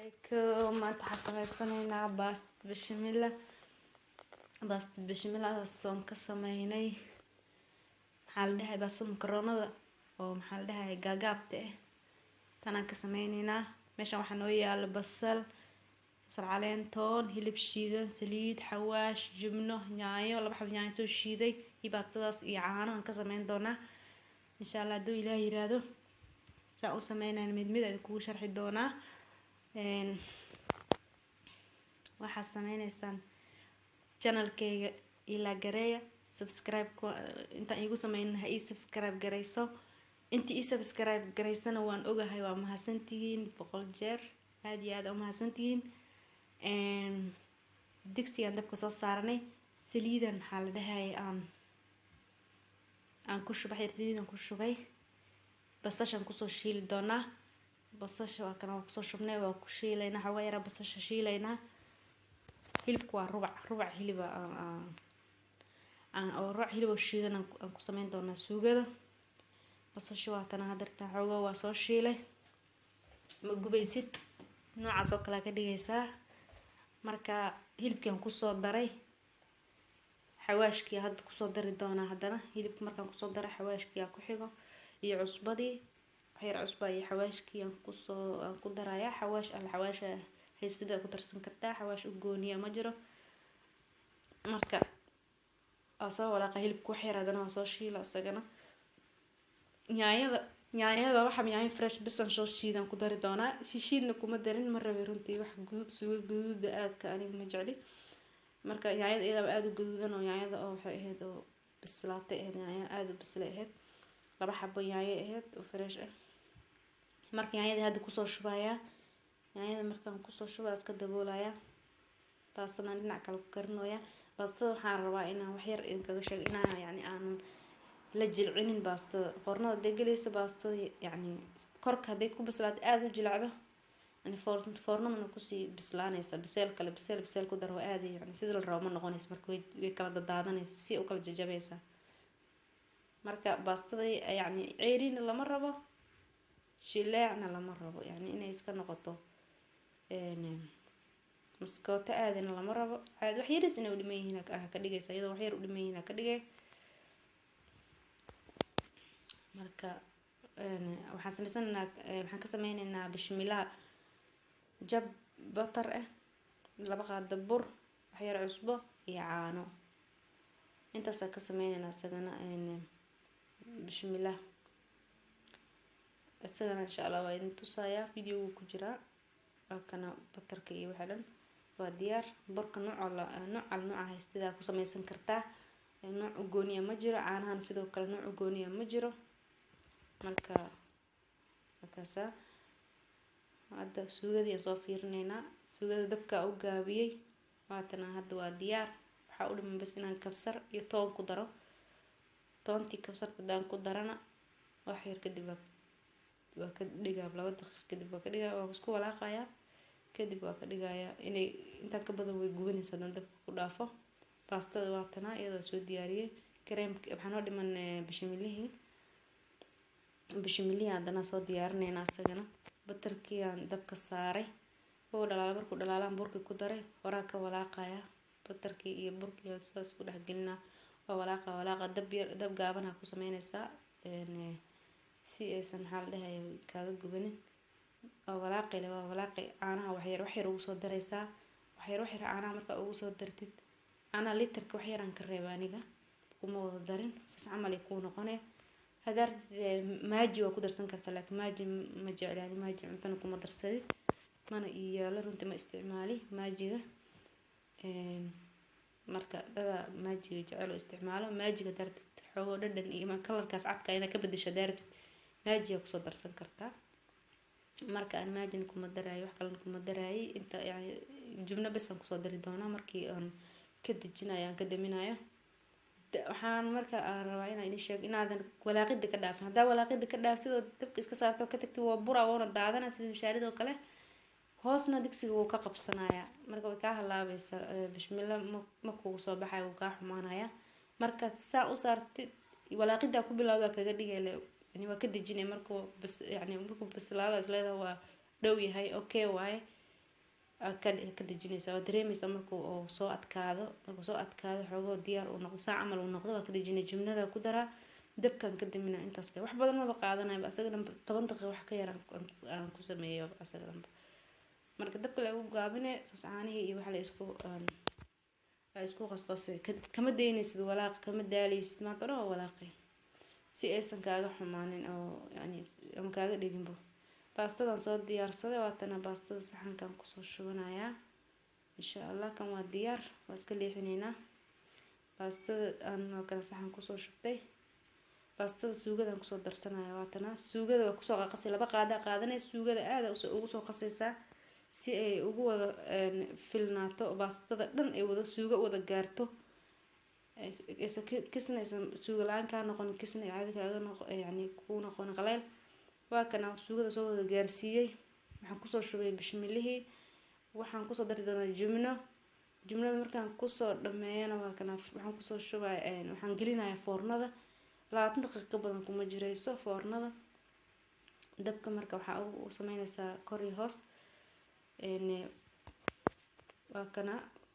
عليكم maanta waxaan sameysanaynaa baasta bishimila soon ka sameynay maxaa la dhahay baasta makaroonada oo maxaa la dhahay gaagaabta tanaan ka sameynaynaa meeshan waxaa noo yaala basal caleen toon hilib shiidan saliid xawaash jibno yaanyo laba xabo yaanyo soo shiiday iyo baastadaas iyo caano aan ka sameyn doonaa insha Allah hadduu Ilaahay yiraahdo saa u sameynayna mid aan kugu sharxi doonaa waxaad sameynaysaan channelkayga ila gareeya subscribe inta igu sameeyna ha ii subscribe gareyso inta ii subscribe gareysana waan ogahay waa mahadsantihiin 100 jeer aad iyo aad u mahadsantihiin digsigan dabka soo saarnay saliidan maxaa la dhahay aan ku shubay saliidan ku shubay basashan kusoo shiili doonaa basasha waa kana kusoo shubnay waa ku shiilayna waxa yara basasha shiilayna hilibku waa rubac hiliba rubac hilib shiidan aan ku sameyn doonaa suugada basasha waa tan hadarta xoogaa waa soo shiilay ma gubaysid noocaas oo kala ka dhigaysaa marka hilibkan ku soo daray xawaashkii hadda ku soo dari doonaa hadana hilibka markaan ku soo daray xawaashkii ku xigo iyo cusbadii waxyar cusba iyo xawaashkii aan ku daraya xawaash haysida ku darsan kartaa xawaash u gooniya ma jiro marka asoo walaqa hilibku waxyar hadana soo shiila asagana yaanyada waxa yaanyo fresh bisan soo shiidan ku dari doonaa shiidna kuma darin ma rabay runtii wax guduud aad ka aniga ma jecli marka yaanyada iyada aad u guduudan oo yaanyada oo waxay ahayd oo bislaatay yaanyada aad u bislay ahayd laba xabo yaanyo ahayd oo fresh ah marka yaanyada hadda ku soo shubaya yaanyada markaan ku soo shubaa iska daboolaya taasna dhinac kale ku karinoya baastada waxaan rabaa inaan wax yar kaga sheego inaan yani aan la jilcinin baastada foornada deegalaysa baastada yani korka haday ku bislaato aad u jilacdo yani foornada ku sii bislaanaysa biseel ku daro aad yani sida la rabo ma noqonayso marka way kala dadaadanaysa si u kala jajabaysa marka baastada yani ceeriin lama rabo shiileecna lama rabo yani inay iska noqoto maskoota aadna lama rabo aad wax yaris inay u dhiman yihiin ka dhigaysa iyadoo wax yar u dhiman yihiin ka dhigay marka waxaan ka sameynaynaa bishmilaha jab butter laba qaado bur wax yar cusbo iyo caano intaas ka sameynaynaa isagana bishmilaha isagana insha Allah waa idin tusayaa video ku jira kana butterka iyo waxa dhan waa diyaar burka nooca haystida ku sameysan kartaa nooc u gooniya ma jiro caanahan sidoo kale nooc u gooniya ma jiro marka markaasa hadda suugadii soo fiirinaynaa suugada dabka u gaabiyay waatana hadda waa diyaar waxa u dhiman bas inaan kabsar iyo toon ku daro toontii kabsarta daan ku darana wax yar kadib waa ka dhigaa 2 daqiiqo kadib waa ka dhigaa waa isku walaaqaya kadib waa ka dhigaya inay inta ka badan way gubanaysaa dan dabka ku dhaafo baastada waa tan iyadoo soo diyaariyay kareemka waxaan oo dhiman bishimilihi hadana soo diyaarinayna asagana butterkii aan dabka saaray oo dhalaal markuu dhalaalaan burka ku daray waraa ka walaaqaya butterkii iyo burkii saas ku dhex gelina waa walaaqa dab gaaban ku sameynaysaa si aysan hal dhahay kaaga gubanin waa walaaqay caanaha wax yar ugu soo daraysaa wax yar caanaha marka ugu soo dartid ana litarka wax yar aan ka reebaa aniga kuma wada darin saas camal ay ku noqonay hadar maaji waa ku darsan kartaa laakiin maaji ma jeclaan maaji cuntada kuma darsadid mana iyo la runtii ma isticmaali maajiga marka dada maajiga jecel oo isticmaalo maajiga dartid xogo dhadhan iyo kalarkaas cadka ina ka bedesho dartid maajiga ku soo darsan kartaa marka aan maajin kuma daraayo wax kale kuma daraayo inta yani jumna bas aan ku soo dari doonaa markii aan ka dejinayo aan ka daminayo waxaan marka aan rabaa inaan idin sheego inaadan walaaqida ka dhaafin hadaa walaaqida ka dhaaftid oo dabka iska saarto ka tagtid waa bura oo daadana sida mishaarida oo kale hoosna digsiga wuu ka qabsanaya marka way ka halaabaysa bishmillah ma kugu soo baxay wuu ka xumaanaya marka saa u saartid walaaqida ku bilowda kaga dhigay waa ka dejinay markuu bas yani markuu bislaada isleedahay waa dhow yahay okay waaye ka dejinaysaa waa dareemaysaa markuu oo soo adkaado xoogoo diyaar uu noqdo saac camal uu noqdo waa ka dejinay jibnada ku daraa dabkan ka damina intaas le wax badan maba qaadanayba asaga dhanba 10 daqiiqo wax ka yar aan ku sameeyo asaga dhanba marka dabka lagu gaabine caanihii iyo waxa la isku qasqasay kama daynaysid walaaq kama daalaysid maanta oo walaaqay si aysan kaaga xumaanin oo yani ama kaaga dhiginbo baastadan soo diyaarsaday waatana baastada saxankan kusoo shubanayaa insha Allah kan waa diyaar waa iska leexinaynaa baastada aan kala saxan kusoo shubtay baastada suugadan kusoo darsanayaa waatana suugada waa kusoo qasay laba qaada qaadanay suugada aad ugu soo qasaysaa si ay ugu wada filnaato baastada dhan ay wada suuga wada gaarto kisna suuga la'aan ka noqon kisna caadi kaaga noqon yani ku noqon qaleel waa kana suugada soo wada gaarsiiyay waxaan kusoo shubay bishmilihii waxaan kusoo dari doonaa jumlada markaan kusoo dhameeyana waa kana waxaan kusoo shubay waxaan gelinayaa foornada 20 daqiiqo badan kuma jirayso foornada dabka marka waxa uu sameynaysaa kor iyo hoos waa kana